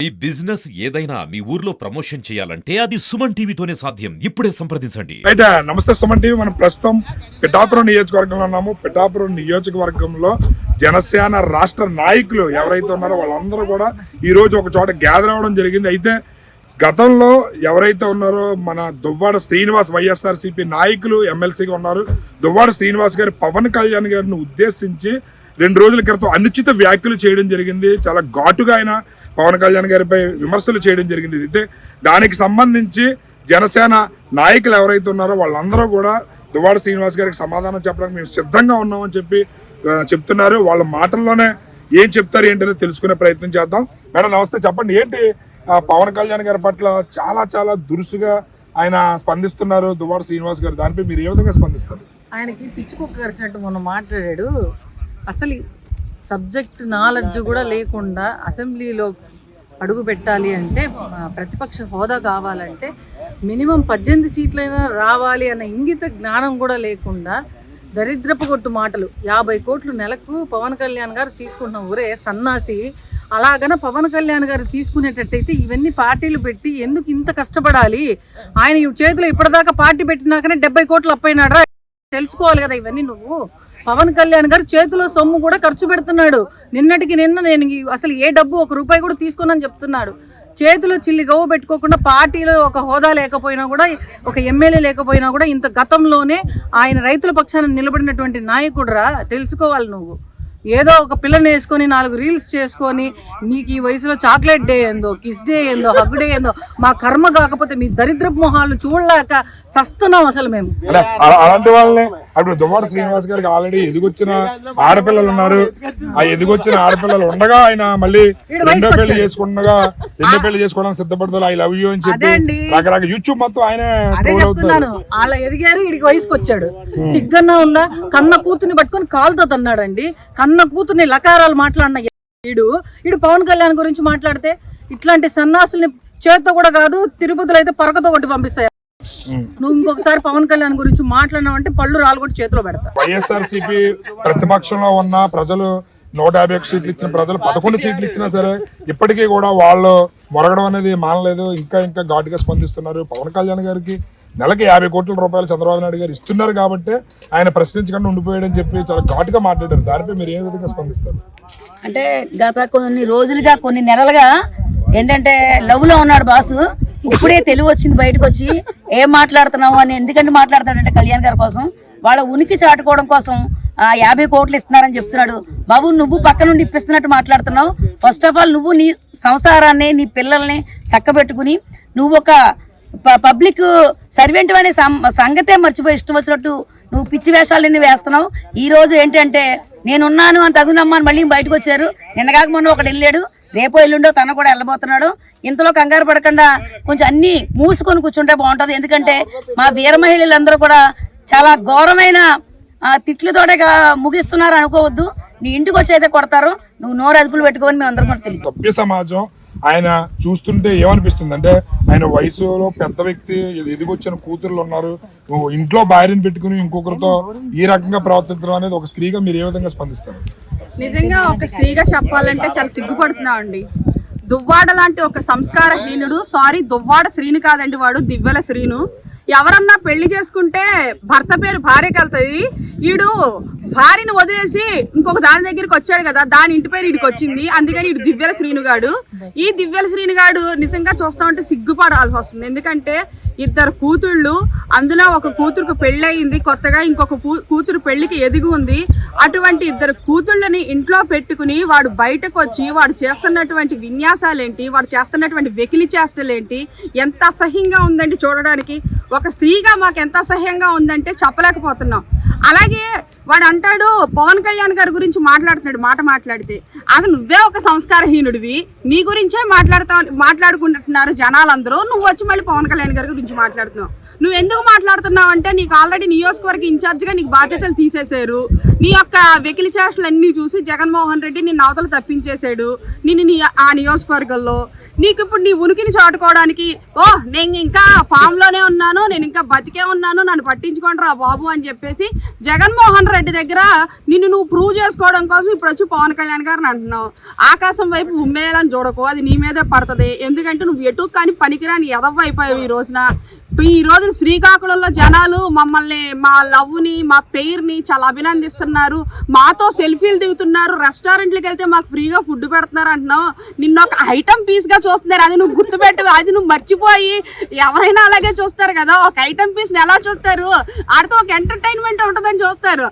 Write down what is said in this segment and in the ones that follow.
ఈ బిజినెస్ ఏదైనా మీ ఊర్లో ప్రమోషన్ చేయాలంటే అది సుమన్ టీవీతోనే సాధ్యం. ఇప్పుడే సంప్రదించండి. అయితే నమస్తే సుమన్ టీవీ. మనం ప్రస్తుతం పిఠాపురం నియోజకవర్గంలో ఉన్నాము. పిఠాపురం నియోజకవర్గంలో జనసేన రాష్ట్ర నాయకులు ఎవరైతే ఉన్నారో వాళ్ళందరూ కూడా ఈ రోజు ఒక చోట గ్యాదర్ అవ్వడం జరిగింది. అయితే గతంలో ఎవరైతే ఉన్నారో మన దువ్వాడ శ్రీనివాస్ వైఎస్ఆర్సీపీ నాయకులు ఎమ్మెల్సీగా ఉన్నారు. దువ్వాడ శ్రీనివాస్ గారు పవన్ కళ్యాణ్ గారిని ఉద్దేశించి 2 రోజుల క్రితం అనుచిత వ్యాఖ్యలు చేయడం జరిగింది. చాలా ఘాటుగా ఆయన పవన్ కళ్యాణ్ గారిపై విమర్శలు చేయడం జరిగింది. అయితే దానికి సంబంధించి జనసేన నాయకులు ఎవరైతే ఉన్నారో వాళ్ళందరూ కూడా దువ్వాడ శ్రీనివాస్ గారికి సమాధానం చెప్పడానికి మేము సిద్ధంగా ఉన్నామని చెప్తున్నారు. వాళ్ళ మాటల్లోనే ఏం చెప్తారు ఏంటనే తెలుసుకునే ప్రయత్నం చేద్దాం. మేడం నమస్తే, చెప్పండి ఏంటి పవన్ కళ్యాణ్ గారి పట్ల చాలా దురుసుగా ఆయన స్పందిస్తున్నారు దువ్వాడ శ్రీనివాస్ గారు, దానిపై మీరు ఏ విధంగా స్పందిస్తారు? ఆయనకి పిచ్చుకుక్క కరిచినట్టు మొన్న మాట్లాడాడు. అసలు సబ్జెక్ట్ నాలెడ్జ్ కూడా లేకుండా అసెంబ్లీలో అడుగు పెట్టాలి అంటే, ప్రతిపక్ష హోదా కావాలంటే మినిమం 18 సీట్లైనా రావాలి అన్న ఇంగిత జ్ఞానం కూడా లేకుండా దరిద్రపు కొట్టు మాటలు. 50 కోట్లు నెలకు పవన్ కళ్యాణ్ గారు తీసుకుంటున్నాం. ఊరే సన్నాసి. అలాగన పవన్ కళ్యాణ్ గారు తీసుకునేటట్టయితే ఇవన్నీ పార్టీలు పెట్టి ఎందుకు ఇంత కష్టపడాలి? ఆయన చేతిలో ఇప్పటిదాకా పార్టీ పెట్టినాకనే 70 కోట్లు అప్పైనాడా? తెలుసుకోవాలి కదా ఇవన్నీ. నువ్వు పవన్ కళ్యాణ్ గారు చేతిలో సొమ్ము కూడా ఖర్చు పెడుతున్నాడు. నిన్నటికి నిన్న నేను అసలు ఏ డబ్బు 1 రూపాయి కూడా తీసుకున్నాను చెప్తున్నాడు. చేతిలో చిల్లి గవ్వ పెట్టుకోకుండా పార్టీలో ఒక హోదా లేకపోయినా కూడా, ఒక ఎమ్మెల్యే లేకపోయినా కూడా ఇంత గతంలోనే ఆయన రైతుల పక్షాన నిలబడినటువంటి నాయకుడురా. తెలుసుకోవాలి నువ్వు. ఏదో ఒక పిల్లని వేసుకొని 4 రీల్స్ చేసుకొని నీకు ఈ వయసులో చాక్లెట్ డే ఏందో, కిస్ డే ఏందో, హగ్ డే ఏందో మా కర్మ కాకపోతే మీ దరిద్రపు మొహాలు చూడలేక సస్తున్నాం అసలు మేము. అలాంటి వాళ్ళని అప్పుడు దువ్వాడ శ్రీనివాస్ గారికి ఆల్రెడీ ఎదిగొచ్చిన ఆడపిల్లలు ఉన్నారు. ఆ ఎదిగొచ్చిన ఆడపిల్లలు ఉండగా ఆయన మళ్ళీ రెండో పెళ్లి చేసుకోవడానికి సిద్ధపడతారు. ఐ లవ్ యూ అని చెప్పి రకరకాల యూట్యూబ్ మొత్తం ఆయన చెప్తున్నాను. అలా ఎదిగారు. ఇడికి వయసుకు వచ్చాడు. సిగ్గన్నా ఉందా? కన్న కూతుర్ని పట్టుకొని కాలుతో తన్నాడండి. కన్న కూతుర్ని లకారాలు మాట్లాడిన ఈడు పవన్ కళ్యాణ్ గురించి మాట్లాడితే ఇట్లాంటి సన్నాసుల్ని చేత్తో కూడా కాదు, తిరుపతిలో అయితే పరకతో కొట్టి పంపిస్తాయి. నువ్వు ఇంకొకసారి పవన్ కళ్యాణ్ గురించి మాట్లాడినావంటే పళ్ళు రాళ్ళు కూడా చేతిలో పెడతా. వైఎస్ఆర్సీపీ ప్రతిపక్షంలో ఉన్న ప్రజలు 151 సీట్లు ఇచ్చిన ప్రజలు 11 సీట్లు ఇచ్చినా సరే ఇప్పటికీ కూడా వాళ్ళు మొరగడం అనేది మానలేదు. ఇంకా ఘాటుగా స్పందిస్తున్నారు. పవన్ కళ్యాణ్ గారికి నెలకి 50 కోట్ల రూపాయలు చంద్రబాబు నాయుడు గారు ఇస్తున్నారు కాబట్టి ఆయన ప్రశ్నించకుండా ఉండిపోయాడని చెప్పి చాలా ఘాటుగా మాట్లాడారు. దానిపై మీరు ఏ విధంగా స్పందిస్తారు? అంటే గత కొన్ని రోజులుగా, కొన్ని నెలలుగా ఏంటంటే లవ్ లో ఉన్నాడు బాసు. ఇప్పుడే తెలివి వచ్చింది బయటకు వచ్చి ఏం మాట్లాడుతున్నావు అని. ఎందుకంటే మాట్లాడతాడంటే కళ్యాణ్ గారి కోసం, వాళ్ళ ఉనికి చాటుకోవడం కోసం 50 కోట్లు ఇస్తున్నారని చెప్తున్నాడు. బాబు నువ్వు పక్క నుండి ఇప్పిస్తున్నట్టు మాట్లాడుతున్నావు. ఫస్ట్ ఆఫ్ ఆల్ నువ్వు నీ సంసారాన్ని, నీ పిల్లల్ని చక్కబెట్టుకుని నువ్వు ఒక పబ్లిక్ సర్వెంట్ అనే సంగతే మర్చిపోయి ఇష్టం వచ్చినట్టు నువ్వు పిచ్చి వేషాలన్నీ వేస్తున్నావు. ఈ రోజు ఏంటంటే నేనున్నాను అని తగునమ్మా అని మళ్ళీ బయటకు వచ్చారు. నిన్నగాక మొన్న ఒకటి వెళ్ళాడు, రేపో ఎల్లుండో తన కూడా వెళ్ళబోతున్నాడు. ఇంతలో కంగారు పడకుండా కొంచెం అన్ని మూసుకొని కూర్చుంటే బాగుంటుంది. ఎందుకంటే మా వీర మహిళలందరూ కూడా చాలా ఘోరమైన తిట్లతోటే ముగిస్తున్నారు అనుకోవద్దు. నీ ఇంటికి వచ్చి అయితే కొడతారు. నువ్వు నోరు అదుపులు పెట్టుకొని మేము అందరం కూడా తెలియదు. సభ్య సమాజం ఆయన చూస్తుంటే ఏమనిపిస్తుంది అంటే, ఆయన వయసులో పెద్ద వ్యక్తి, ఎదిగొచ్చిన కూతుర్లు ఉన్నారు, ఇంట్లో భార్యను పెట్టుకుని ఇంకొకరితో ఈ రకంగా ప్రవర్తించడం అనేది ఒక స్త్రీగా మీరు ఏ విధంగా స్పందిస్తారు? నిజంగా ఒక స్త్రీగా చెప్పాలంటే చాలా సిగ్గుపడుతున్నామండి. దువ్వాడ లాంటి ఒక సంస్కారహీనుడు, దువ్వాడ శ్రీను కాదండి, వాడు దివ్వెల శ్రీను. ఎవరన్నా పెళ్లి చేసుకుంటే భర్త పేరు భార్యకి వెళ్తుంది. ఈడు భార్యను వదిలేసి ఇంకొక దాని దగ్గరికి వచ్చాడు కదా, దాని ఇంటి పేరు ఈడికి వచ్చింది. అందుకని ఈడు దివ్యల శ్రీనుగాడు. ఈ దివ్యల శ్రీనుగాడు నిజంగా చూస్తామంటే సిగ్గుపడాల్సి వస్తుంది. ఎందుకంటే 2 కూతుళ్ళు, అందులో ఒక కూతురుకు పెళ్లి అయింది కొత్తగా, ఇంకొక కూతురు పెళ్లికి ఎదిగి ఉంది. అటువంటి 2 కూతుళ్ళని ఇంట్లో పెట్టుకుని వాడు బయటకు వచ్చి వాడు చేస్తున్నటువంటి విన్యాసాలేంటి, వాడు చేస్తున్నటువంటి వెకిలి చేష్టలేంటి, ఎంత అసహ్యంగా ఉందండి చూడడానికి. ఒక స్త్రీగా మాకు ఎంత అసహ్యంగా ఉందంటే చెప్పలేకపోతున్నాం. అలాగే వాడు అంటాడు పవన్ కళ్యాణ్ గారి గురించి మాట్లాడుతున్నాడు. మాట్లాడితే అసలు నువ్వే ఒక సంస్కారహీనుడివి, నీ గురించే మాట్లాడుకుంటున్నారు జనాలందరూ. నువ్వు వచ్చి మళ్ళీ పవన్ కళ్యాణ్ గారి గురించి మాట్లాడుతున్నావు. నువ్వు ఎందుకు మాట్లాడుతున్నావు అంటే, నీకు ఆల్రెడీ నియోజకవర్గ ఇన్ఛార్జిగా నీకు బాధ్యతలు తీసేశారు. నీ యొక్క వెకిలి చేష్టలన్నీ చూసి జగన్మోహన్ రెడ్డి నిన్ను అవతల తప్పించేశాడు నిన్ను ఆ నియోజకవర్గంలో. నీకు ఇప్పుడు నీ ఉనికిని చాటుకోవడానికి నేను ఇంకా ఫామ్ లోనే ఉన్నాను, నేను ఇంకా బతికే ఉన్నాను, నన్ను పట్టించుకోండి రా బాబు అని చెప్పేసి జగన్మోహన్ రెడ్డి దగ్గర నిన్ను నువ్వు ప్రూవ్ చేసుకోవడం కోసం ఇప్పుడు వచ్చి పవన్ కళ్యాణ్ గారిని అంటున్నావు. ఆకాశం వైపు ఉమ్మేయాలని చూడకు, అది నీ మీదే పడుతుంది. ఎందుకంటే నువ్వు ఎటు కానీ పనికిరాని ఎదవ అయిపోయావు ఈ రోజున. ఈ రోజు శ్రీకాకుళంలో జనాలు మమ్మల్ని, మా లవ్ని, మా పేరుని చాలా అభినందిస్తున్నారు, మాతో సెల్ఫీలు దిగుతున్నారు, రెస్టారెంట్లకు వెళ్తే మాకు ఫ్రీగా ఫుడ్ పెడుతున్నారు అంటున్నావు. నిన్న ఒక ఐటమ్ పీస్గా చూస్తున్నారు, అది నువ్వు గుర్తుపెట్టు, అది నువ్వు మర్చిపోయి. ఎవరైనా అలాగే చూస్తారు కదా, ఒక ఐటమ్ పీస్ని ఎలా చూస్తారు, ఆడితో ఒక ఎంటర్టైన్మెంట్ ఉంటుందని చూస్తారు.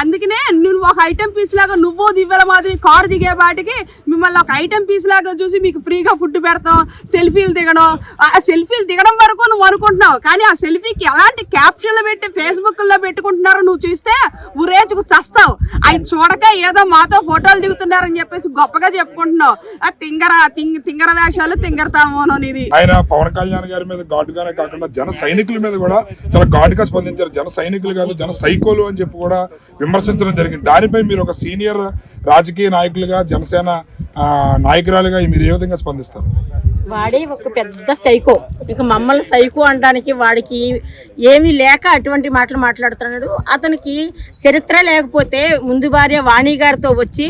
అందుకనే నువ్వు ఒక ఐటమ్ పీస్ లాగా నువ్వు దివ్యల మాదిరి కారు దిగే వాటికి మిమ్మల్ని ఒక ఐటమ్ పీస్ లాగా చూసి మీకు ఫ్రీగా ఫుడ్ పెడతాం, సెల్ఫీలు దిగడం. ఆ సెల్ఫీలు దిగడం వరకు నువ్వు అనుకుంటున్నావు, కానీ ఆ సెల్ఫీకి ఎలాంటి క్యాప్షన్లు పెట్టి ఫేస్బుక్ లో పెట్టుకుంటున్నారో నువ్వు చూస్తే ఉరేచుకు చస్తావు. అవి చూడక ఏదో మాతో ఫోటోలు దిగుతున్నారని చెప్పేసి గొప్పగా చెప్పుకుంటున్నావు. ఆ తింగర వేషాలు తింగరతామోనో ఇది. ఆయన పవన్ కళ్యాణ్ గారి మీద ఘాటుగానే కాకుండా జన సైనికుల మీద కూడా చాలా ఘాటుగా స్పందించారు. జన సైనికులు కాదు, జన సైకోలు అని చెప్పి కూడా విమర్శించడం జరిగింది. దానిపై మీరు ఒక సీనియర్ రాజకీయ నాయకులుగా, జనసేన నాయకురాలుగా మీరు ఏ విధంగా స్పందిస్తారు? వాడే ఒక పెద్ద సైకో. ఇక మమ్మల్ని సైకో అనడానికి వాడికి ఏమీ లేక అటువంటి మాటలు మాట్లాడుతున్నాడు. అతనికి చరిత్ర లేకపోతే ముందు భార్య వాణి గారితో వచ్చి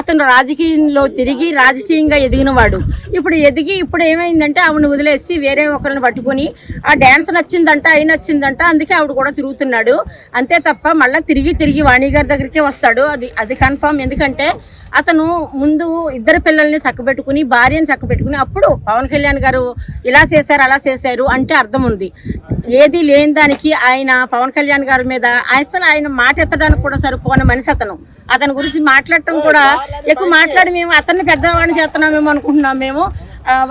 అతను రాజకీయంలో తిరిగి రాజకీయంగా ఎదిగినవాడు. ఇప్పుడు ఏమైందంటే ఆవిడని వదిలేసి వేరే ఒకరిని పట్టుకొని ఆ డ్యాన్స్ నచ్చిందంట, అయి నచ్చిందంట, అందుకే ఆవిడ కూడా తిరుగుతున్నాడు. అంతే తప్ప మళ్ళీ తిరిగి వాణి గారి దగ్గరికే వస్తాడు. అది కన్ఫామ్. ఎందుకంటే అతను ముందు ఇద్దరు పిల్లల్ని చక్కబెట్టుకుని, భార్యను చక్కబెట్టుకుని, అప్పుడు పవన్ కళ్యాణ్ గారు ఇలా చేశారు అలా చేశారు అంటే అర్థం ఉంది. ఏది లేని దానికి ఆయన పవన్ కళ్యాణ్ గారి మీద అసలు ఆయన మాట ఎత్తడానికి కూడా సరిపోని మనిషి అతని గురించి మాట్లాడటం కూడా ఎక్కువ మాట్లాడి మేము అతన్ని పెద్దవాడిని చేస్తున్నామేమో అనుకుంటున్నాం. మేము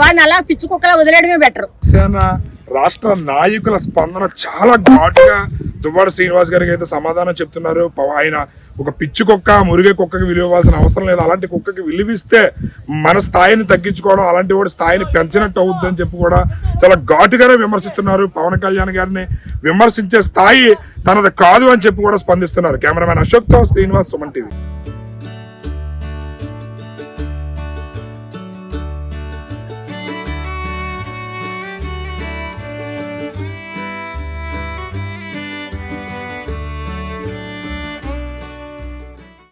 వాడిని అలా పిచ్చుకుక్కలా వదిలేయడమే బెటర్. రాష్ట్ర నాయకుల స్పందన చాలా ఘాటుగా దువ్వాడ శ్రీనివాస్ గారికి అయితే సమాధానం చెప్తున్నారు. ఆయన ఒక పిచ్చి కుక్క, మురిగే కుక్కకి విలువ ఇవ్వాల్సిన అవసరం లేదు, అలాంటి కుక్కకి విలువిస్తే మన స్థాయిని తగ్గించుకోవడం, అలాంటి వాడి స్థాయిని పెంచినట్టు అవుద్ది అని చెప్పి కూడా చాలా ఘాటుగానే విమర్శిస్తున్నారు. పవన్ కళ్యాణ్ గారిని విమర్శించే స్థాయి తనది కాదు అని చెప్పి కూడా స్పందిస్తున్నారు. కెమెరామెన్ అశోక్తో శ్రీనివాస్, సుమన్ టీవీ.